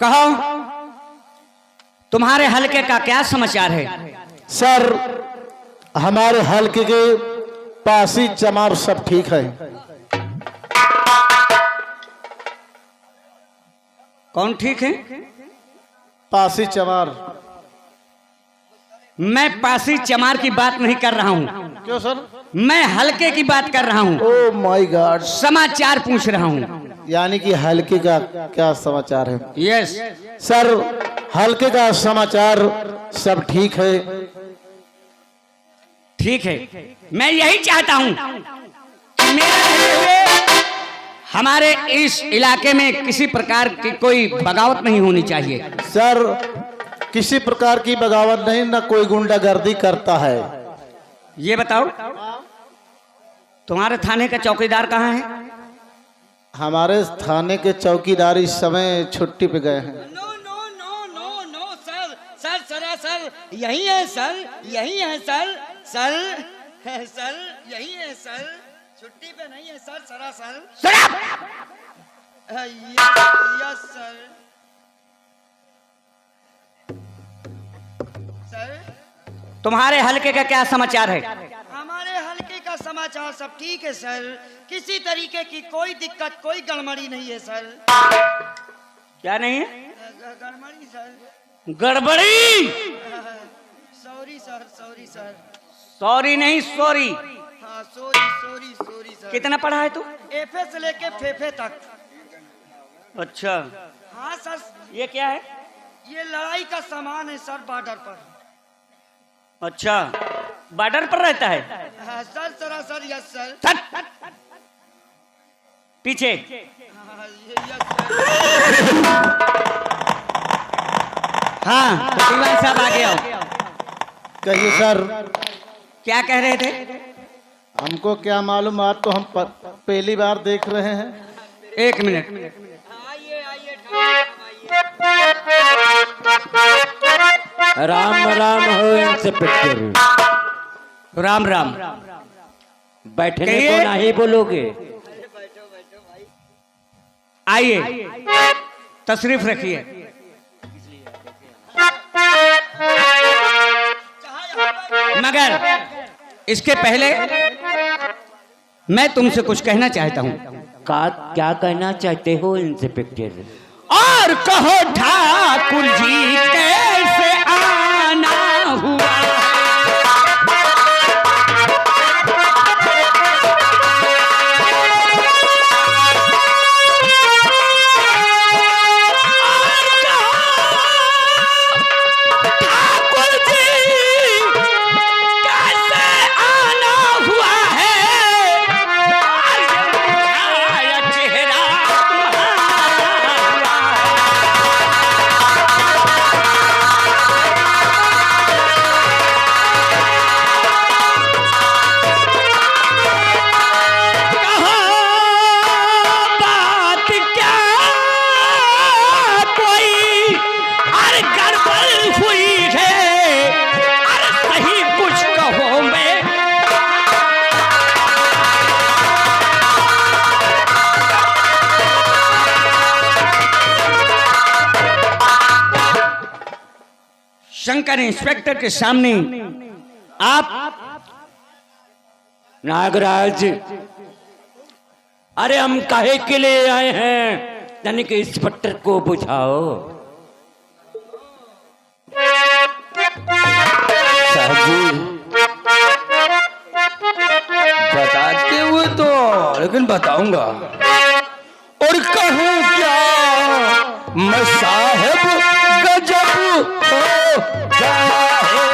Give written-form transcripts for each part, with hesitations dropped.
कहो तुम्हारे हलके का क्या समाचार है? सर हमारे हलके के पासी चमार सब ठीक है। कौन ठीक है? पासी चमार। मैं पासी चमार की बात नहीं कर रहा हूं, क्यों सर? मैं हलके की बात कर रहा हूं। Oh my God. समाचार पूछ रहा हूं। यानी कि हलके का क्या समाचार है? यस सर हलके का समाचार सब ठीक है। ठीक है, मैं यही चाहता हूं कि मेरे हमारे इस इलाके में किसी प्रकार की कोई बगावत नहीं होनी चाहिए। सर किसी प्रकार की बगावत नहीं, ना कोई गुंडागर्दी करता है। ये बताओ तुम्हारे थाने का चौकीदार कहाँ है? हमारे थाने के चौकीदार इस समय छुट्टी पे गए हैं। No no no no no sir sir सरासर यही है सर, यही है सर, सर सर यही है सर, छुट्टी पे नहीं है सर, सरासर। Yes sir. सर तुम्हारे हलके का क्या समाचार है? हमारे हल्के का समाचार सब ठीक है सर, किसी तरीके की कोई दिक्कत कोई गड़बड़ी नहीं है सर। क्या नहीं है? गड़बड़ी सर। गड़बड़ी? Sorry sir, sorry sir. Sorry नहीं सॉरी। हाँ सॉरी सॉरी सॉरी सर। कितना पढ़ा है तू? एफे से लेके फेफे तक। अच्छा हाँ सर। ये क्या है? ये लड़ाई का सामान है सर, बॉर्डर पर। अच्छा बॉर्डर पर रहता है? हाँ सर सरासर यस सर। थट। पीछे। हाँ, यस सर। हाँ तो दीवान साहब आगे आओ। कहिए सर। क्या कह रहे थे? हमको क्या मालूम, आज तो हम पहली बार देख रहे हैं। एक मिनट। आइए आइए आइए। राम राम हो इंस्पेक्टर। राम राम। बैठने कहिए। को नहीं बोलोगे? आइए तशरीफ रखिए। मगर इसके पहले मैं तुमसे कुछ कहना चाहता हूं। क्या कहना चाहते हो इंस्पेक्टर? और कहो ठाकुर जी कैसे आना हुआ? ठाकुर जी कैसे आना हुआ है? चेहरा शंकर इंस्पेक्टर के सामने आप नागराज, अरे हम काहे के लिए आए हैं? यानी कि इंस्पेक्टर को बुझाओ। साहब जी बताते हुए तो, लेकिन बताऊंगा। और कहूँ क्या मैं साहेब गजब हो गया है।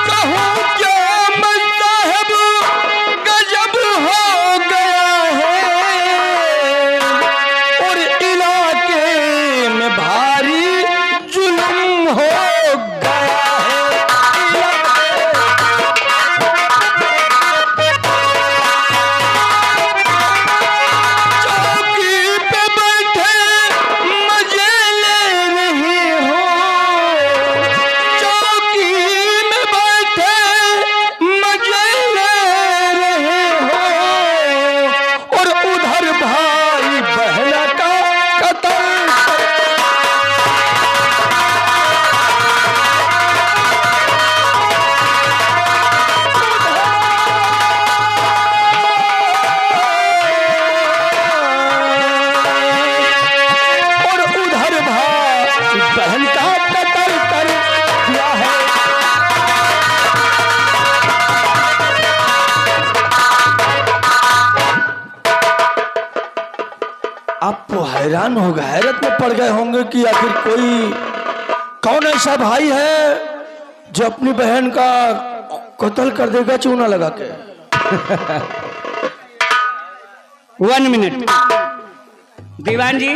कहूँ क्या मैं साहेब गजब हो गया है। और इलाके में भारी जुल्म हो गया है। आप तो हैरान हो गए, हैरत में पड़ गए होंगे कि आखिर कोई कौन ऐसा भाई है जो अपनी बहन का कत्ल कर देगा चूना लगा के। 1 मिनट दीवान जी,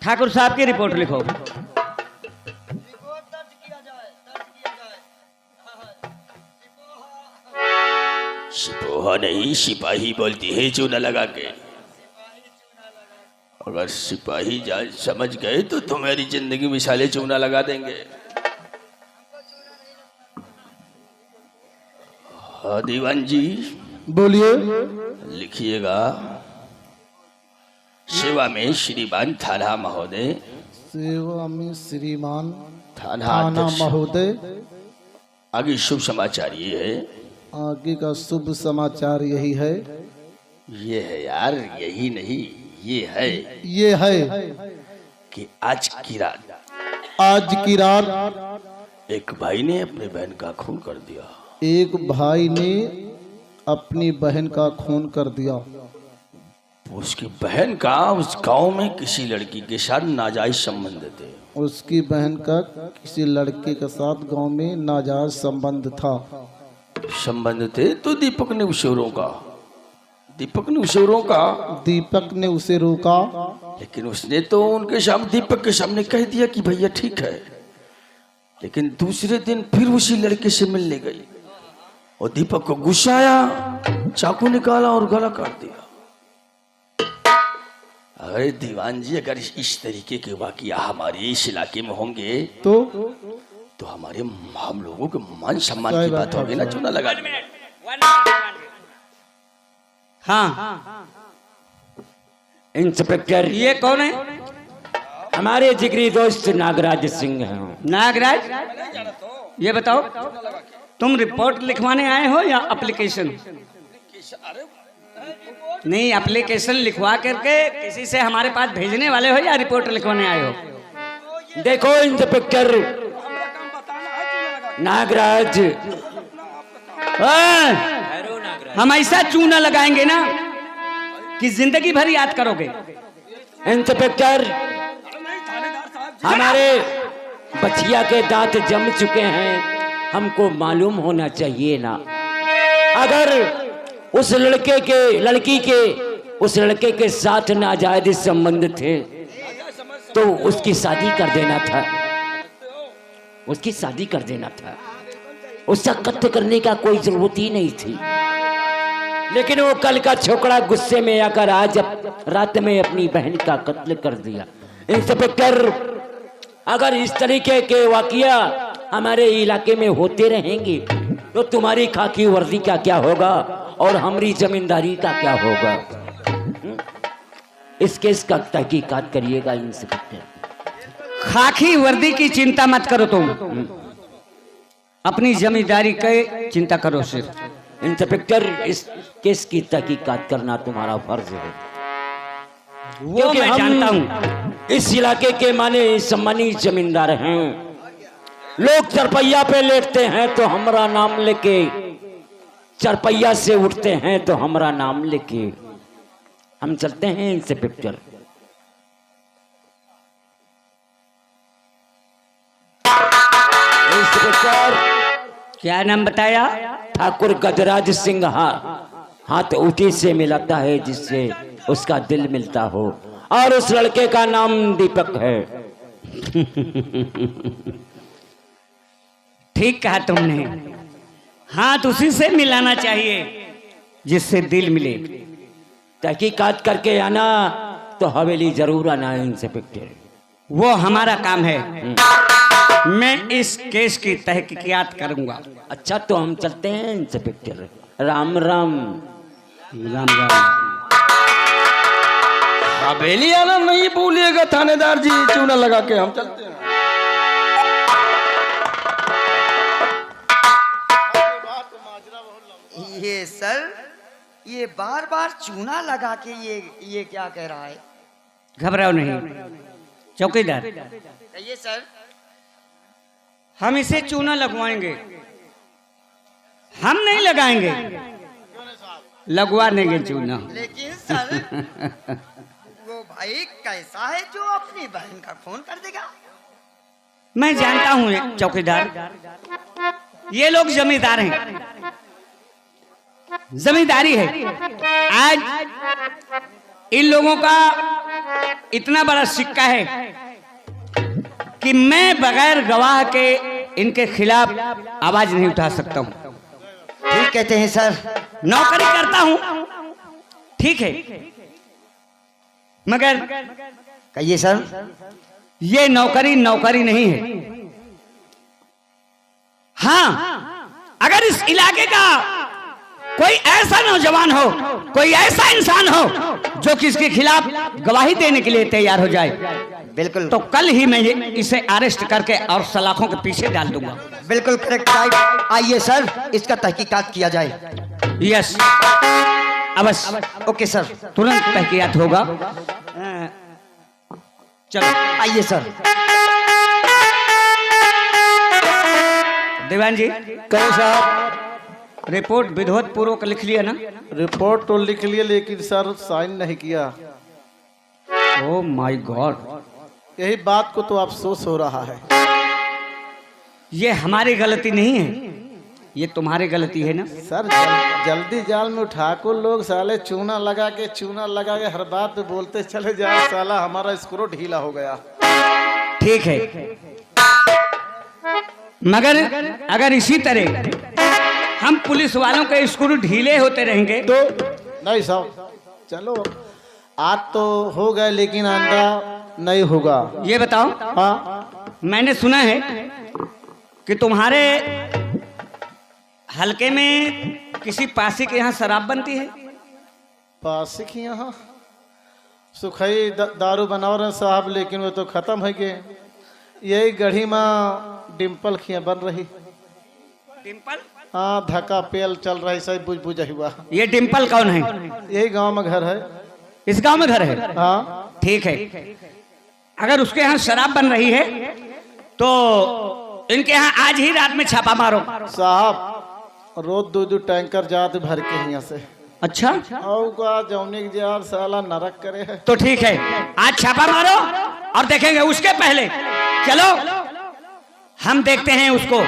ठाकुर साहब की रिपोर्ट लिखो। सिपोहा नहीं सिपाही बोलती है चूना लगा के। अगर सिपाही जान समझ गए तो तुम्हारी जिंदगी में साले चूना लगा देंगे। हाँ दीवान जी बोलिए। लिखिएगा, सेवा में श्रीमान थाना महोदय, सेवा में श्रीमान थाना थाना अध्यक्ष। महोदय। आगे शुभ समाचार ये है, आगे का शुभ समाचार यही है। ये है यार, यही नहीं ये है ये है कि आज की रात आज की रात एक भाई ने अपने बहन का खून कर दिया। एक भाई ने अपनी बहन का खून कर दिया। उसकी बहन का उस गांव में किसी लड़की के साथ नाजायज संबंध थे। उसकी बहन का किसी लड़के के साथ गांव में नाजायज संबंध था। संबंध थे तो दीपक ने उसे रोका। दीपक ने उसे रोका, लेकिन उसने तो उनके सामने, दीपक के सामने कह दिया कि भैया ठीक है। लेकिन दूसरे दिन फिर उसी लड़के से मिलने गई और दीपक को गुस्सा आया, चाकू निकाला और गला काट दिया। अरे दीवान जी, अगर इस तरीके के वाकया हमारे इस इलाके में होंगे तो हमारे हम लोगों के मान सम्मान की बात होगी ना चूना लगा। हाँ इंस्पेक्टर, ये कौन है? हमारे जिगरी दोस्त नागराज सिंह हैं। नागराज, ये बताओ तुम रिपोर्ट लिखवाने आए हो या एप्लीकेशन? नहीं, एप्लीकेशन लिखवा करके किसी से हमारे पास भेजने वाले हो या रिपोर्ट लिखवाने आए हो? देखो इंस्पेक्टर नागराज, हम ऐसा चूना लगाएंगे ना कि जिंदगी भर याद करोगे। इंस्पेक्टर, हमारे बचिया के दांत जम चुके हैं, हमको मालूम होना चाहिए ना। अगर उस लड़की के साथ नाजायज संबंध थे तो उसकी शादी कर देना था, उसकी शादी कर देना था। उसका कत्ल करने का कोई जरूरत ही नहीं थी। लेकिन वो कल का छोकरा गुस्से में आकर आज रात में अपनी बहन का कत्ल कर दिया। इंस्पेक्टर, अगर इस तरीके के वाकया हमारे इलाके में होते रहेंगे तो तुम्हारी खाकी वर्दी का क्या होगा और हमारी जमींदारी का क्या होगा? इस केस का तहकीकात करिएगा इंस्पेक्टर। खाकी वर्दी की चिंता मत करो तुम, अपनी जमींदारी की चिंता करो सिर्फ। इंस्पेक्टर, इस केस की तहकीकात करना तुम्हारा फर्ज है। वो मैं जानता हूँ। इस इलाके के माने सम्मानित जमींदार हैं। लोग चरपैया पे लेटते हैं तो हमारा नाम लेके, चरपैया से उठते हैं तो हमारा नाम लेके हम चलते हैं इंस्पेक्टर। इंस्पेक्टर, क्या नाम बताया? ठाकुर गजराज सिंह। हाथ उठी से मिलाता है जिससे उसका दिल मिलता हो, और उस लड़के का नाम दीपक है। ठीक कहा तुमने, हाथ उसी से मिलाना चाहिए जिससे दिल मिले। तहकीकात करके आना तो हवेली जरूर आना इंस्पेक्टर। वो हमारा काम है, मैं इस केस की तहकीकात करूंगा। अच्छा, तो हम चलते हैं इंस्पेक्टर। राम राम। राम राम। हवेली आना नहीं भूलिएगा थानेदार जी, चूना लगा के हम चलते हैं। ये सर, ये बार बार चूना लगा के ये क्या कह रहा है? घबराओ नहीं चौकीदार, कहिए सर। हम इसे चूना लगवाएंगे, हम नहीं लगाएंगे। लगवा देंगे चूना। लेकिन सर वो भाई कैसा है जो अपनी बहन का खून कर देगा? मैं जानता हूँ एक चौकीदार, ये लोग जमींदार हैं, जमींदारी है। आज इन लोगों का इतना बड़ा सिक्का है कि मैं बगैर गवाह के इनके खिलाफ आवाज नहीं उठा सकता हूँ। ठीक कहते हैं सर। नौकरी करता हूँ, ठीक है, मगर कहिए सर। ये नौकरी नहीं है। हाँ, अगर इस इलाके का कोई ऐसा नौजवान हो, कोई ऐसा इंसान हो जो किसके खिलाफ गवाही देने के लिए तैयार हो जाए, बिल्कुल तो कल ही मैं इसे अरेस्ट करके और सलाखों के पीछे डाल दूंगा। बिल्कुल करेक्ट राइट। आइए सर, इसका तहकीकात किया जाए। यस, अवश्य। Okay sir. तुरंत तहकीकात होगा। चलो आइए सर। दीवान जी, कहे साहब, रिपोर्ट विधिवत पूर्वक लिख लिया ना? रिपोर्ट तो लिख लिए लेकिन सर साइन नहीं किया। ओह माय गॉड, यही बात को तो अफसोस हो रहा है। ये हमारी गलती नहीं है, ये तुम्हारी गलती है ना? सर जल्दी जाल में उठा को लोग साले चूना लगा के हर बात पे बोलते चले जाए, साला हमारा स्क्रू ढीला हो गया। ठीक है, मगर अगर इसी तरह हम पुलिस वालों के स्क्रू ढीले होते रहेंगे तो नहीं साहब, चलो आज तो हो गए लेकिन आंदा नहीं होगा। ये बताओ, हाँ, मैंने सुना है कि तुम्हारे हलके में किसी पासी के यहाँ शराब बनती है। पासी के यहाँ सुखई दारू बनाओ रहे साहब, लेकिन वो तो खत्म है गए। यही गढ़ी में डिम्पल खिया बन रही। डिम्पल? हाँ, धक्का पेल चल रही, सही बुझ हुआ। ये डिम्पल कौन है? यही गांव में घर है। इस गांव में घर है? हाँ ठीक है, अगर उसके यहाँ शराब बन रही है तो इनके यहाँ आज ही रात में छापा मारो। साहब, रोज 2 टैंकर जाते भर के यहाँ से। अच्छा, जौनिक जार साला नरक करे है। तो ठीक है, आज छापा मारो और देखेंगे। उसके पहले चलो हम देखते हैं उसको,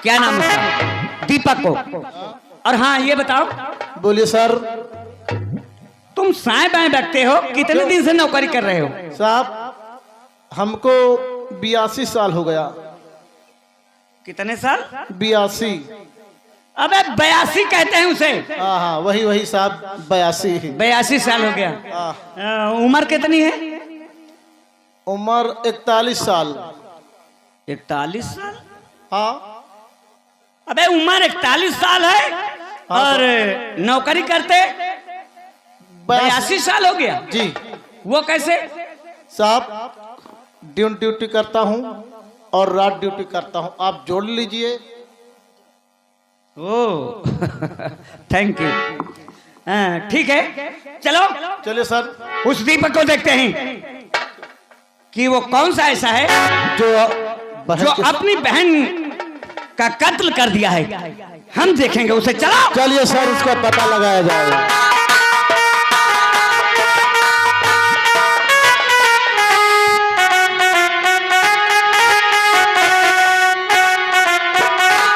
क्या नाम उसका, दीपक को। और हाँ, ये बताओ, बोलिए सर। तुम साए बाएं बैठते हो, कितने दिन से नौकरी कर रहे हो? साहब, हमको 82 साल हो गया। कितने साल? 82। अबे 82 कहते हैं उसे। हाँ हाँ, वही साहब, 82। 82 साल हो गया। उम्र कितनी है? उम्र 41 साल। 41 साल? हाँ। अबे उम्र 41 साल है और नौकरी करते 82 साल हो गया जी। वो कैसे? साहब, ड्यूटी करता हूँ और रात ड्यूटी करता हूँ, आप जोड़ लीजिए। Oh thank you. ठीक है, चलो चलिए सर। उस दीपक को देखते हैं कि वो कौन सा ऐसा है जो अपनी बहन का कत्ल कर दिया है। हम देखेंगे उसे। चलो चलिए सर, उसका पता लगाया जाएगा।